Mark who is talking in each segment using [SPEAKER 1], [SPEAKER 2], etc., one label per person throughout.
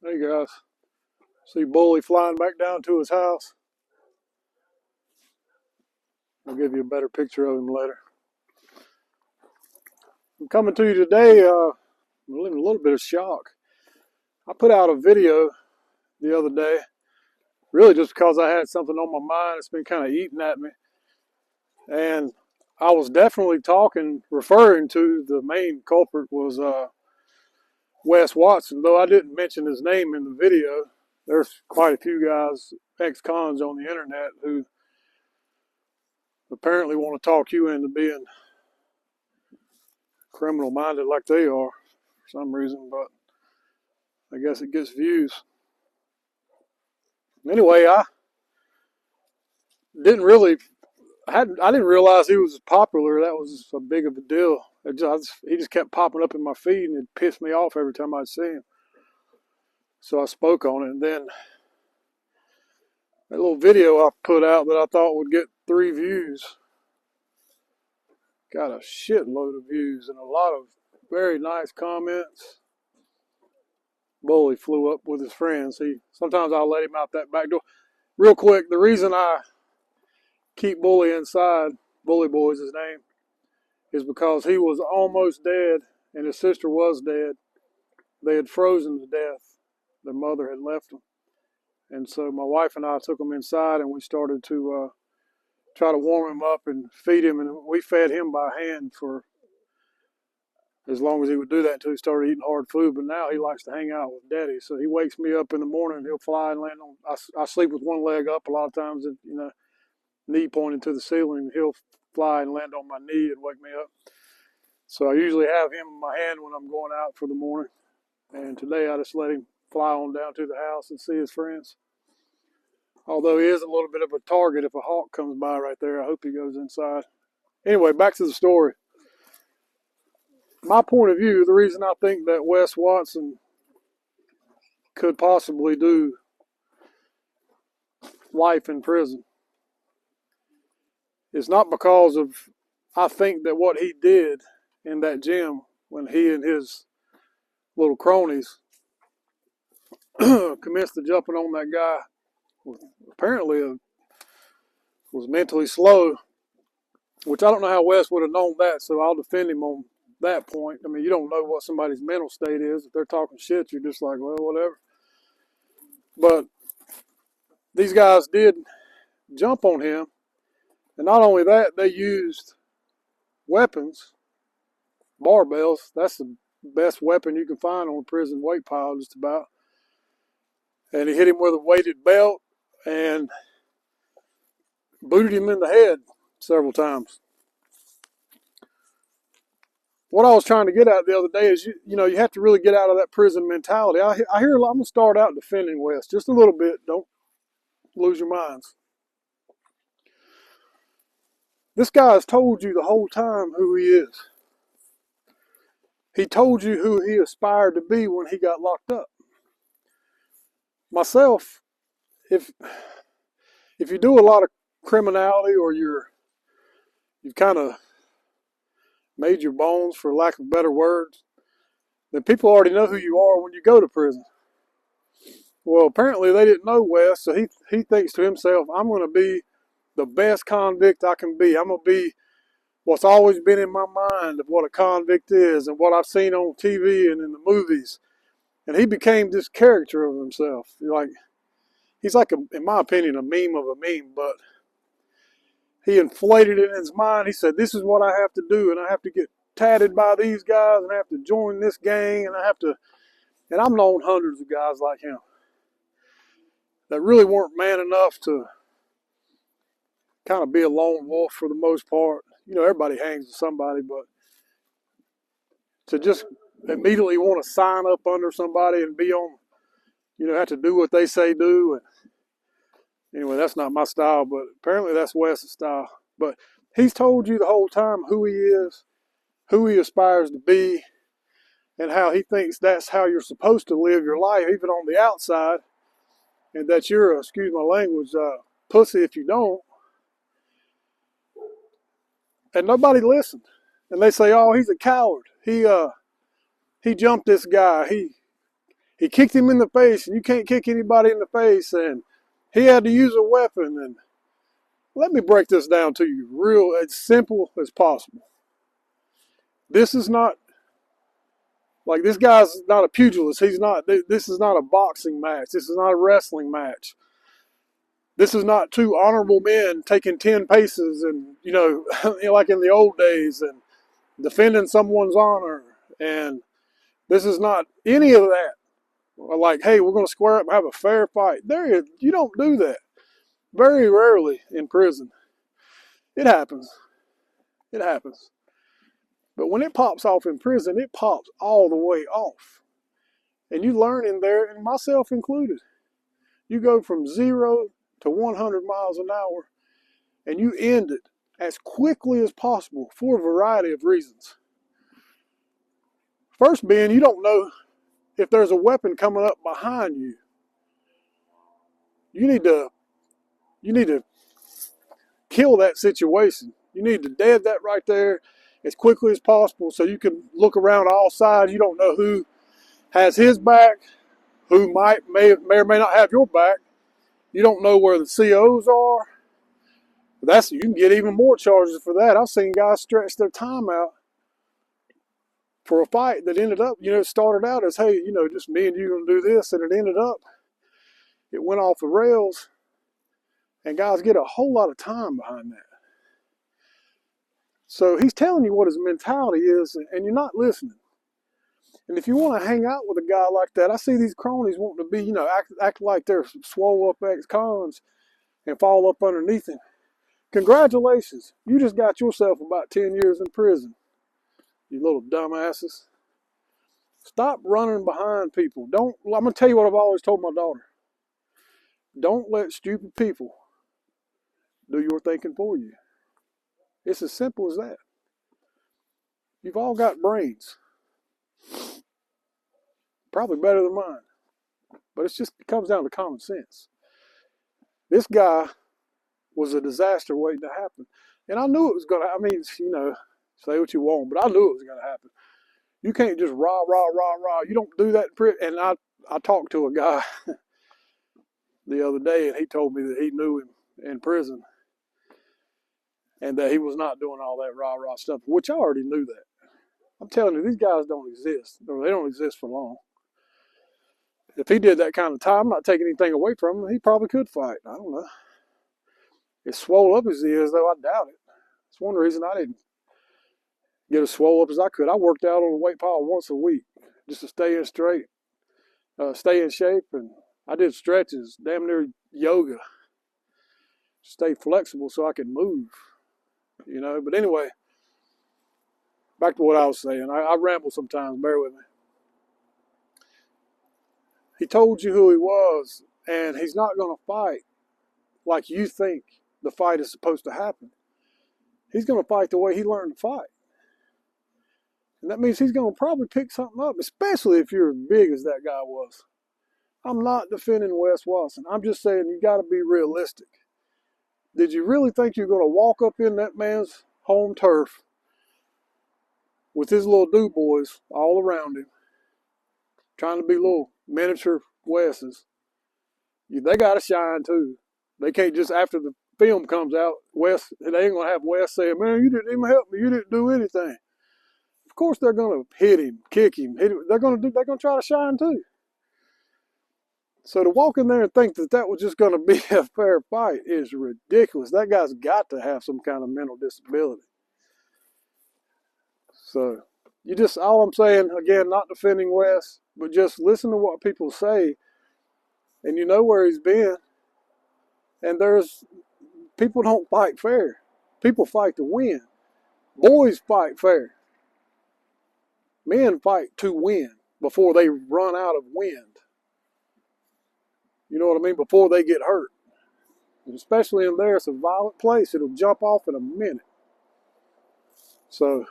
[SPEAKER 1] Hey guys, see Bully flying back down to his house. I'll give you a better picture of him later. I'm coming to you today. I'm in a little bit of shock. I put out a video the other day, really just because I had something on my mind. It's been kind of eating at me, and I was definitely referring to the main culprit was Wess Watson. Though I didn't mention his name in the video, there's quite a few guys, ex-cons on the internet, who apparently want to talk you into being criminal minded like they are for some reason, but I guess it gets views. Anyway, didn't really I didn't realize he was popular. That was a big of a deal. He just kept popping up in my feed, and it pissed me off every time I'd see him. So I spoke on it, and then that little video I put out that I thought would get 3 views got a shitload of views and a lot of very nice comments. Bully flew up with his friends. Sometimes I'll let him out that back door. Real quick, the reason I keep Bully inside, Bully Boy's his name, is because he was almost dead and his sister was dead. They had frozen to death. Their mother had left them. And so my wife and I took him inside and we started to try to warm him up and feed him. And we fed him by hand for as long as he would do that until he started eating hard food. But now he likes to hang out with Daddy. So he wakes me up in the morning and he'll fly and land on. I sleep with one leg up a lot of times, knee pointing to the ceiling. He'll fly and land on my knee and wake me up. So I usually have him in my hand when I'm going out for the morning. And today I just let him fly on down to the house and see his friends. Although he is a little bit of a target if a hawk comes by right there. I hope he goes inside. Anyway, back to the story. My point of view, the reason I think that Wess Watson could possibly do life in prison is not because of, I think that what he did in that gym when he and his little cronies commenced to jumping on that guy, apparently was mentally slow, which I don't know how Wess would have known that, so I'll defend him on that point. I mean, you don't know what somebody's mental state is. If they're talking shit, you're just like, well, whatever. But these guys did jump on him, and not only that, they used weapons, barbells. That's the best weapon you can find on a prison weight pile, just about. And he hit him with a weighted belt and booted him in the head several times. What I was trying to get at the other day is, you have to really get out of that prison mentality. I'm going to start out defending Wess just a little bit. Don't lose your minds. This guy has told you the whole time who he is. He told you who he aspired to be when he got locked up. Myself, if you do a lot of criminality or you've kind of made your bones, for lack of better words, then people already know who you are when you go to prison. Well, apparently they didn't know Wess, so he thinks to himself, I'm going to be the best convict I can be. I'm going to be what's always been in my mind of what a convict is and what I've seen on TV and in the movies. And he became this character of himself. He's like, in my opinion, a meme of a meme, but he inflated it in his mind. He said, this is what I have to do, and I have to get tatted by these guys, and I have to join this gang, and I've known hundreds of guys like him that really weren't man enough to kind of be a lone wolf for the most part. Everybody hangs with somebody, but to just immediately want to sign up under somebody and be on, have to do what they say do. And anyway, that's not my style, but apparently that's Wess's style. But he's told you the whole time who he is, who he aspires to be, and how he thinks that's how you're supposed to live your life, even on the outside, and that you're, excuse my language, pussy if you don't. And nobody listened. And they say, oh, he's a coward. He jumped this guy. He he kicked him in the face, and you can't kick anybody in the face, and he had to use a weapon. And let me break this down to you real as simple as possible. This is not, like, this guy's not a pugilist. This is not a boxing match. This is not a wrestling match. This is not two honorable men taking 10 paces and, like in the old days, and defending someone's honor. And this is not any of that. Like, hey, we're going to square up and have a fair fight. You don't do that. Very rarely in prison. It happens. It happens. But when it pops off in prison, it pops all the way off. And you learn in there, and myself included. You go from 0 to 100 miles an hour, and you end it as quickly as possible for a variety of reasons. First being, you don't know if there's a weapon coming up behind you. You need to kill that situation. You need to dead that right there as quickly as possible so you can look around all sides. You don't know who has his back, who may or may not have your back. You don't know where the COs are. You can get even more charges for that. I've seen guys stretch their time out for a fight that ended up, started out as, hey, just me and you going to do this, and it went off the rails, and guys get a whole lot of time behind that. So he's telling you what his mentality is, and you're not listening. And if you want to hang out with a guy like that, I see these cronies wanting to be, act like they're swole up ex-cons and fall up underneath him. Congratulations. You just got yourself about 10 years in prison, you little dumbasses. Stop running behind people. I'm going to tell you what I've always told my daughter. Don't let stupid people do your thinking for you. It's as simple as that. You've all got brains. Probably better than mine. But it comes down to common sense. This guy was a disaster waiting to happen. And I knew it was going to, say what you want, but I knew it was going to happen. You can't just rah. You don't do that in prison. And I talked to a guy the other day, and he told me that he knew him in prison and that he was not doing all that rah stuff, which I already knew that. I'm telling you, these guys don't exist. Or they don't exist for long. If he did that kind of time, I'm not taking anything away from him, he probably could fight. I don't know. As swole up as he is, though, I doubt it. It's one reason I didn't get as swole up as I could. I worked out on a weight pile once a week just to stay in stay in shape, and I did stretches, damn near yoga, stay flexible so I could move, But anyway, back to what I was saying. I ramble sometimes, bear with me. He told you who he was, and he's not going to fight like you think the fight is supposed to happen. He's going to fight the way he learned to fight. And that means he's going to probably pick something up, especially if you're as big as that guy was. I'm not defending Wess Watson. I'm just saying you got to be realistic. Did you really think you're going to walk up in that man's home turf with his little do-boys all around him, trying to be little miniature Wesses? They got to shine too. They can't just, after the film comes out, they ain't going to have Wess saying, man, you didn't even help me. You didn't do anything. Of course they're going to hit him, kick him. They're going to try to shine too. So to walk in there and think that was just going to be a fair fight is ridiculous. That guy's got to have some kind of mental disability. So all I'm saying, again, not defending Wess, but just listen to what people say, and you know where he's been. And people don't fight fair. People fight to win. Boys fight fair. Men fight to win before they run out of wind. You know what I mean? Before they get hurt. And especially in there, it's a violent place. It'll jump off in a minute. So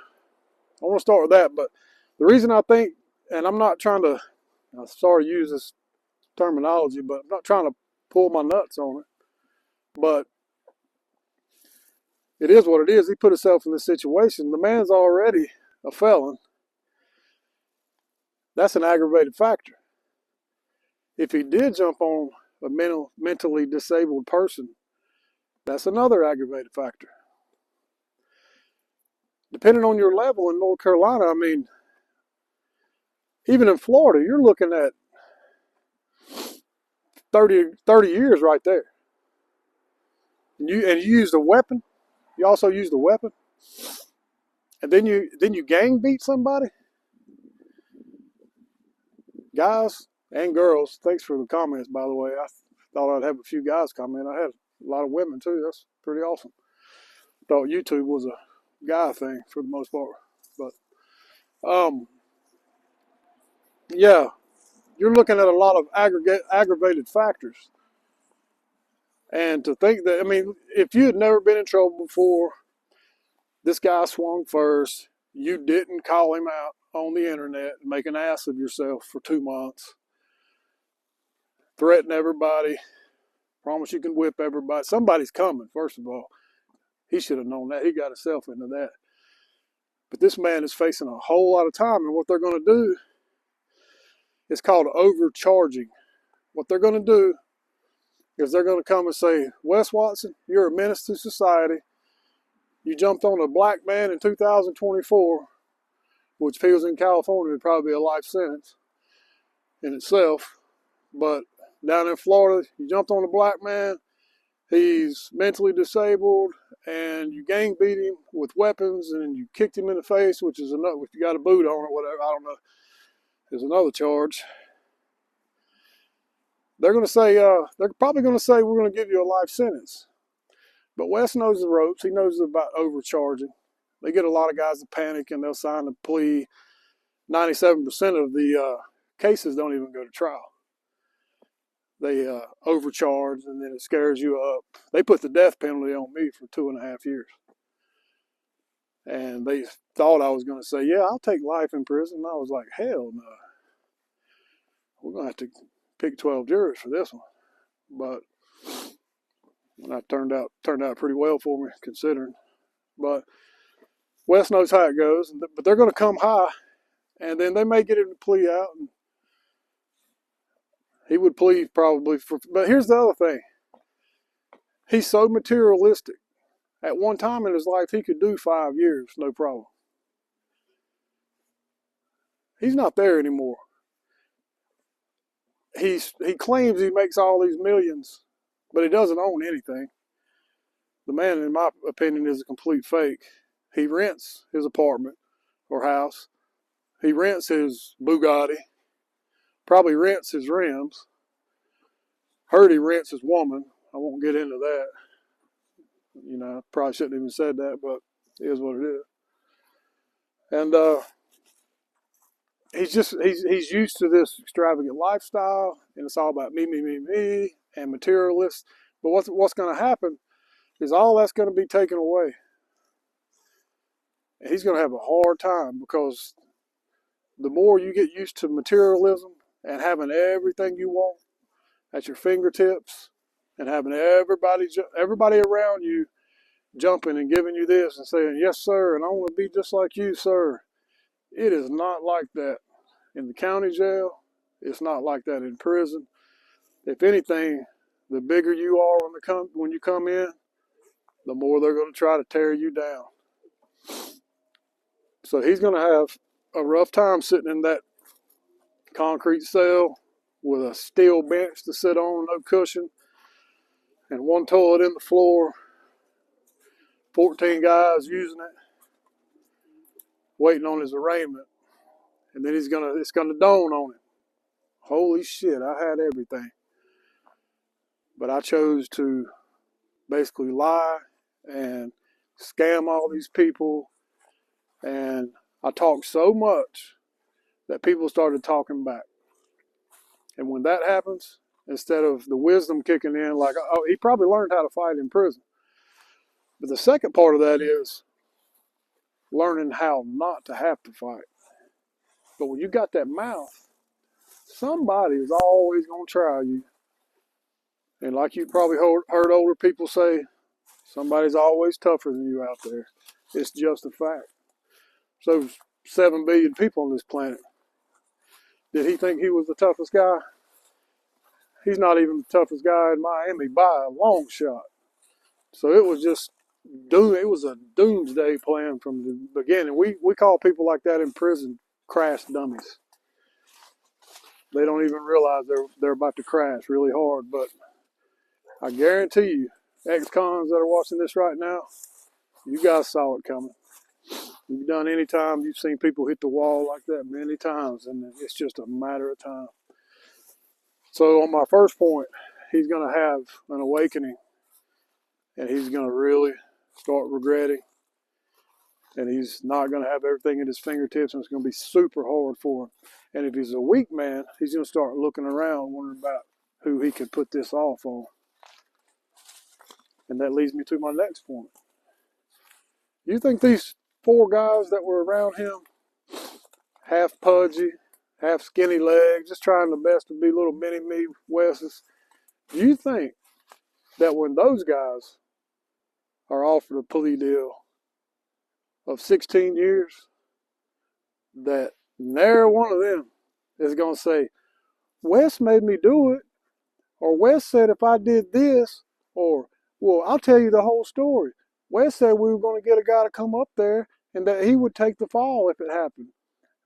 [SPEAKER 1] I want to start with that. But the reason I think, and I'm sorry to use this terminology, but I'm not trying to pull my nuts on it. But it is what it is. He put himself in this situation. The man's already a felon. That's an aggravated factor. if he did jump on a mentally disabled person, that's another aggravated factor. Depending on your level in North Carolina, I mean, even in Florida, you're looking at 30 years right there. And you used a weapon. You also used a weapon. And then you gang beat somebody. Guys and girls, thanks for the comments, by the way. I thought I'd have a few guys comment. I had a lot of women too. That's pretty awesome. Thought YouTube was a guy thing for the most part. But yeah, you're looking at a lot of aggravated factors. And to think that, I mean, if you had never been in trouble before, this guy swung first, you didn't call him out on the internet and make an ass of yourself for 2 months, threaten everybody, promise you can whip everybody. Somebody's coming, first of all. He should have known that. He got himself into that. But this man is facing a whole lot of time, and what they're going to do is called overcharging. What they're going to do is they're going to come and say, Wess Watson, you're a menace to society. You jumped on a black man in 2024, which if he was in California, would probably be a life sentence in itself. But down in Florida, you jumped on a black man, he's mentally disabled, and you gang beat him with weapons, and you kicked him in the face, which is another, if you got a boot on or whatever, I don't know, is another charge. They're going to say, they're probably going to say, we're going to give you a life sentence. But Wes knows the ropes. He knows about overcharging. They get a lot of guys to panic and they'll sign a plea. 97% of the cases don't even go to trial. They overcharge and then it scares you up. They put the death penalty on me for 2.5 years. And they thought I was going to say, yeah, I'll take life in prison. And I was like, hell no. We're going to have to pick 12 jurors for this one. But that turned out pretty well for me, considering. But Wes knows how it goes. But they're going to come high, and then they may get him to plea out. And he would plead probably for. But here's the other thing. He's so materialistic. At one time in his life, he could do 5 years, no problem. He's not there anymore. He claims he makes all these millions, but he doesn't own anything. The man, in my opinion, is a complete fake. He rents his apartment or house. He rents his Bugatti. Probably rents his rims. Heard he rents his woman. I won't get into that. You know, I probably shouldn't even said that, but it is what it is. And he's used to this extravagant lifestyle, and it's all about me, and materialist. But what's going to happen is all that's going to be taken away. And he's going to have a hard time, because the more you get used to materialism and having everything you want at your fingertips and having everybody around you jumping and giving you this and saying, yes, sir, and I want to be just like you, sir. It is not like that in the county jail. It's not like that in prison. If anything, the bigger you are when you come in, the more they're going to try to tear you down. So he's going to have a rough time sitting in that concrete cell with a steel bench to sit on, no cushion, and one toilet in the floor, 14 guys using it, waiting on his arraignment. And then it's gonna dawn on him. Holy shit, I had everything. But I chose to basically lie and scam all these people. And I talked so much that people started talking back. And when that happens, instead of the wisdom kicking in, like, oh, he probably learned how to fight in prison. But the second part of that is learning how not to have to fight. But when you got that mouth, somebody is always going to try you. And like you probably heard older people say, somebody's always tougher than you out there. It's just a fact. So 7 billion people on this planet. Did he think he was the toughest guy? he's not even the toughest guy in Miami by a long shot. So it was just it was a doomsday plan from the beginning. We call people like that in prison crash dummies. They don't even realize they're about to crash really hard. But I guarantee you, ex-cons that are watching this right now, you guys saw it coming. You've done any time you've seen people hit the wall like that many times, and it's just a matter of time. So on my first point, he's going to have an awakening, and he's going to really start regretting, and he's not going to have everything at his fingertips, and it's going to be super hard for him. And if he's a weak man, he's going to start looking around, wondering about who he could put this off on. And that leads me to my next point. You think these 4 guys that were around him, half pudgy, half skinny legs, just trying the best to be little mini-me Wesses, do you think that when those guys are offered a plea deal of 16 years, that nary one of them is going to say, Wes made me do it, or Wes said if I did this, or, well, I'll tell you the whole story. Wes said we were going to get a guy to come up there and that he would take the fall if it happened.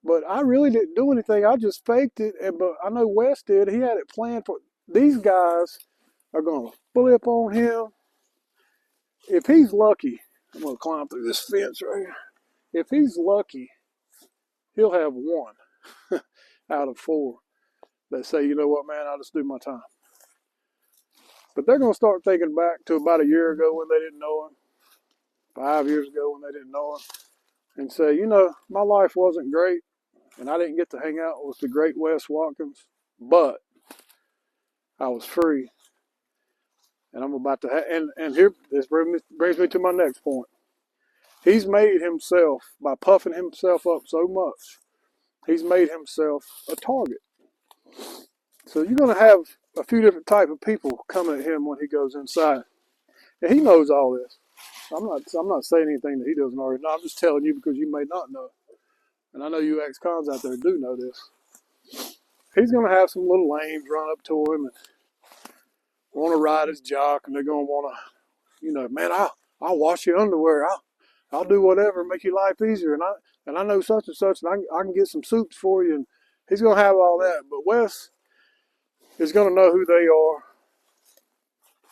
[SPEAKER 1] But I really didn't do anything. I just faked it. But I know Wes did. He had it planned for. These guys are going to flip on him. If he's lucky, I'm going to climb through this fence right here. If he's lucky, he'll have 1 out of 4 that say, you know what, man, I'll just do my time. But they're going to start thinking back to about a year ago when they didn't know him, 5 years ago when they didn't know him, and say, you know, my life wasn't great, and I didn't get to hang out with the great Wess Watkins, but I was free. And I'm about to, and here, this brings me to my next point. He's made himself, by puffing himself up so much, he's made himself a target. So you're going to have a few different type of people coming at him when he goes inside. And he knows all this. I'm not saying anything that he doesn't already know. I'm just telling you because you may not know. And I know you ex-cons out there do know this. He's going to have some little lames run up to him and want to ride his jock, and they're going to want to, you know, man, I'll wash your underwear. I'll do whatever, make your life easier. And I know such and such, and I can get some soups for you. And he's going to have all that. But Wes is going to know who they are,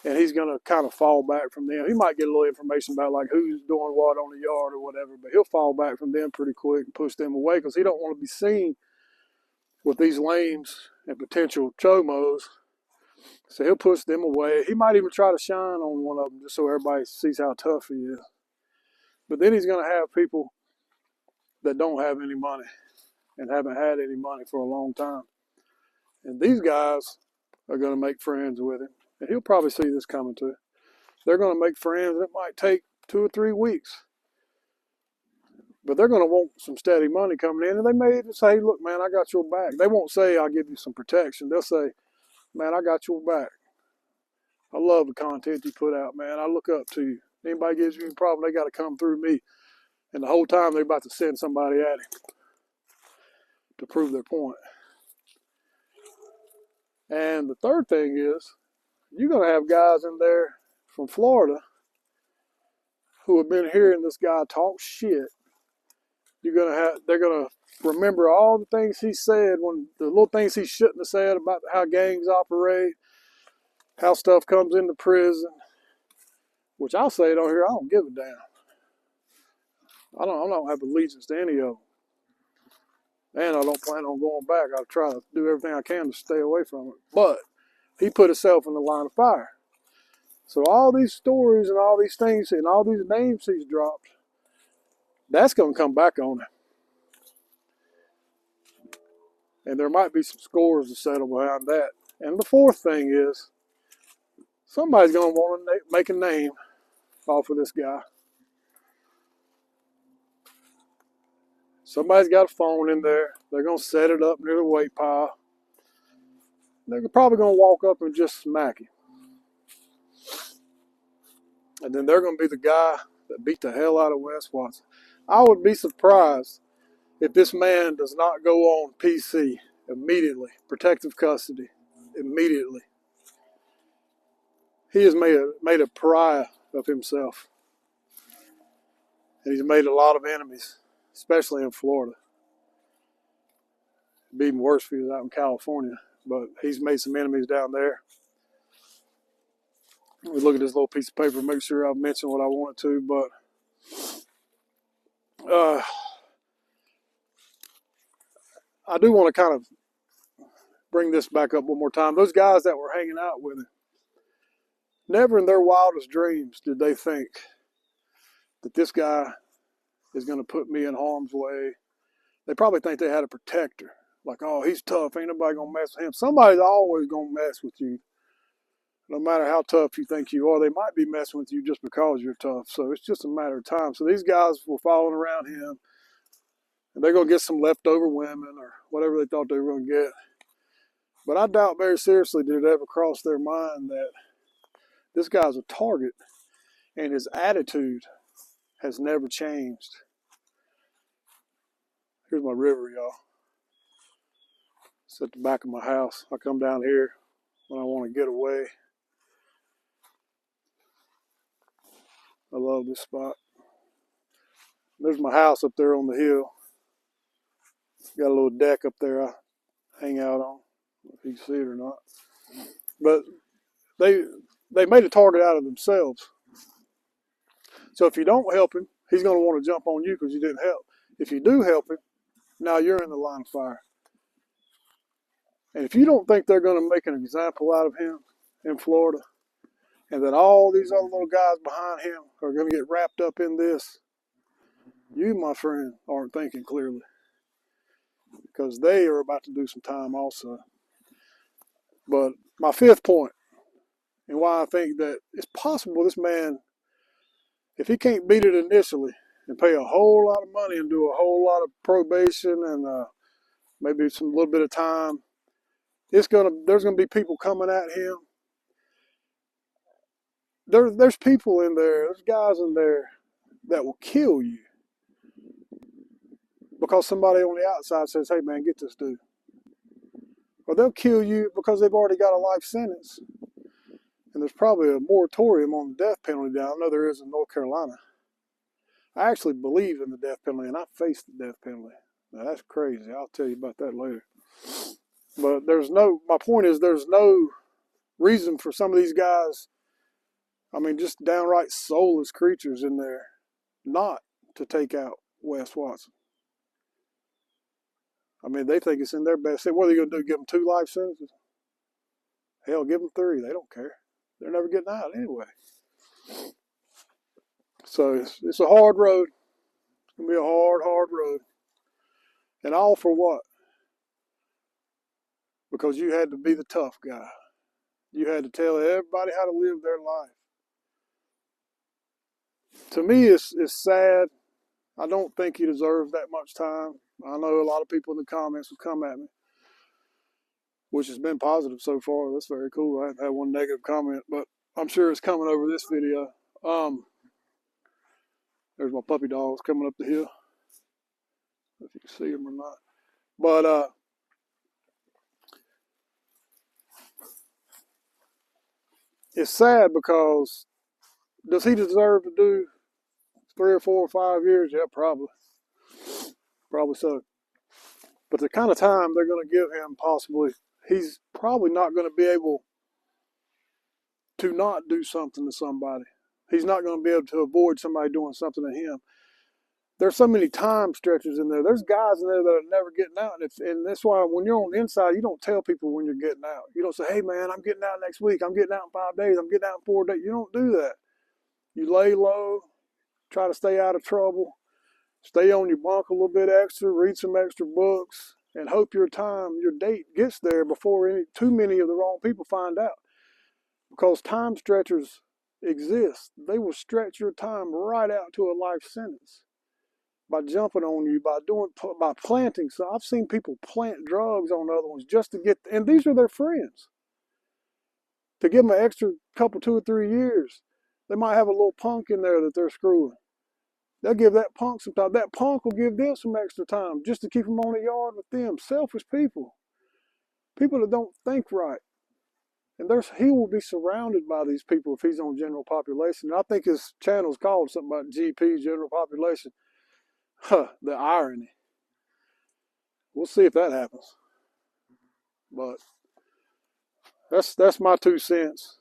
[SPEAKER 1] and he's going to kind of fall back from them. He might get a little information about like who's doing what on the yard or whatever, but he'll fall back from them pretty quick and push them away because he don't want to be seen with these lames and potential chomos. So he'll push them away. He might even try to shine on one of them just so everybody sees how tough he is. But then he's going to have people that don't have any money and haven't had any money for a long time. And these guys are going to make friends with him. And he'll probably see this coming too. They're going to make friends, and it might take 2 or 3 weeks. But they're going to want some steady money coming in. And they may even say, look, man, I got your back. They won't say, I'll give you some protection. They'll say, man, I got your back. I love the content you put out, man. I look up to you. Anybody gives you a problem, they got to come through me. And the whole time they're about to send somebody at him to prove their point. And the third thing is, you're going to have guys in there from Florida who have been hearing this guy talk shit. They're going to remember all the things he said, when the little things he shouldn't have said about how gangs operate, how stuff comes into prison, which I'll say it on here, I don't give a damn. I don't have allegiance to any of them. And I don't plan on going back. I'll try to do everything I can to stay away from it. But he put himself in the line of fire. So all these stories and all these things and all these names he's dropped, that's going to come back on him. And there might be some scores to settle behind that. And the fourth thing is, somebody's going to want to make a name off of this guy. Somebody's got a phone in there. They're going to set it up near the weight pile. They're probably going to walk up and just smack him. And then they're going to be the guy that beat the hell out of Wess Watson. I would be surprised if this man does not go on PC immediately, protective custody immediately. he has made a pariah of himself. And he's made a lot of enemies, especially in Florida. It'd be even worse if he was out in California, but he's made some enemies down there. We look at this little piece of paper, make sure I mention what I wanted to, but I do want to kind of bring this back up one more time. Those guys that were hanging out with him, never in their wildest dreams did they think that this guy is going to put me in harm's way. They probably think they had a protector. Like, oh, he's tough. Ain't nobody going to mess with him. Somebody's always going to mess with you. No matter how tough you think you are, they might be messing with you just because you're tough. So it's just a matter of time. So these guys were following around him, and they're going to get some leftover women or whatever they thought they were going to get. But I doubt very seriously did it ever cross their mind that this guy's a target, and his attitude has never changed. Here's my river, y'all. It's at the back of my house. I come down here when I want to get away. I love this spot. There's my house up there on the hill. Got a little deck up there I hang out on. I don't know if you can see it or not. But they made a target out of themselves. So if you don't help him, he's going to want to jump on you because you didn't help. If you do help him, now you're in the line of fire. And if you don't think they're going to make an example out of him in Florida, and that all these other little guys behind him are going to get wrapped up in this, you, my friend, aren't thinking clearly. Because they are about to do some time also. But my fifth point, and why I think that it's possible this man, if he can't beat it initially and pay a whole lot of money and do a whole lot of probation and maybe some little bit of time, there's gonna be people coming at him. There's people in there, there's guys in there that will kill you because somebody on the outside says, "Hey man, get this dude." Or they'll kill you because they've already got a life sentence. And there's probably a moratorium on the death penalty down. I know there is in North Carolina. I actually believe in the death penalty, and I faced the death penalty. Now, that's crazy. I'll tell you about that later. But my point is there's no reason for some of these guys, I mean, just downright soulless creatures in there, not to take out Wess Watson. I mean, they think it's in their best. What are they going to do, give them 2 life sentences? Hell, give them 3. They don't care. They're never getting out anyway. So it's a hard road. It's going to be a hard road. And all for what? Because you had to be the tough guy. You had to tell everybody how to live their life. To me, it's sad. I don't think he deserves that much time. I know a lot of people in the comments have come at me, which has been positive so far. That's very cool. I haven't had one negative comment, but I'm sure it's coming over this video. There's my puppy dogs coming up the hill. If you can see them or not. But it's sad because does he deserve to do 3 or 4 or 5 years? Yeah, probably. Probably so. But the kind of time they're going to give him, possibly, he's probably not going to be able to not do something to somebody. He's not going to be able to avoid somebody doing something to him. There's so many time stretches in there. There's guys in there that are never getting out. And that's why when you're on the inside, you don't tell people when you're getting out. You don't say, "Hey, man, I'm getting out next week. I'm getting out in 5 days. I'm getting out in 4 days." You don't do that. You lay low, try to stay out of trouble, stay on your bunk a little bit extra, read some extra books, and hope your date gets there before too many of the wrong people find out. Because time stretchers exist. They will stretch your time right out to a life sentence by jumping on you, by planting. So I've seen people plant drugs on other ones just to get, and these are their friends, to give them an extra couple, 2 or 3 years. They might have a little punk in there that they're screwing. They'll give that punk some time. That punk will give them some extra time just to keep them on the yard with them. Selfish people. People that don't think right. And he will be surrounded by these people if he's on general population. And I think his channel's called something about GP, general population. Huh, the irony. We'll see if that happens. But that's my 2 cents.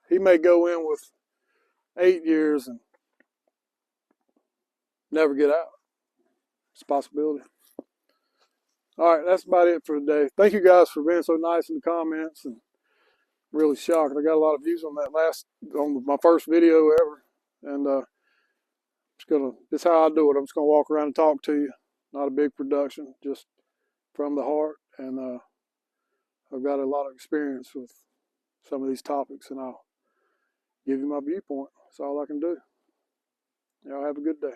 [SPEAKER 1] He may go in with 8 years and never get out. It's a possibility. All right, that's about it for today. Thank you guys for being so nice in the comments, and really shocked. I got a lot of views on on my first video ever, and this is how I do it. I'm just gonna walk around and talk to you. Not a big production, just from the heart, and I've got a lot of experience with some of these topics, and I'll give you my viewpoint. That's all I can do. Y'all have a good day.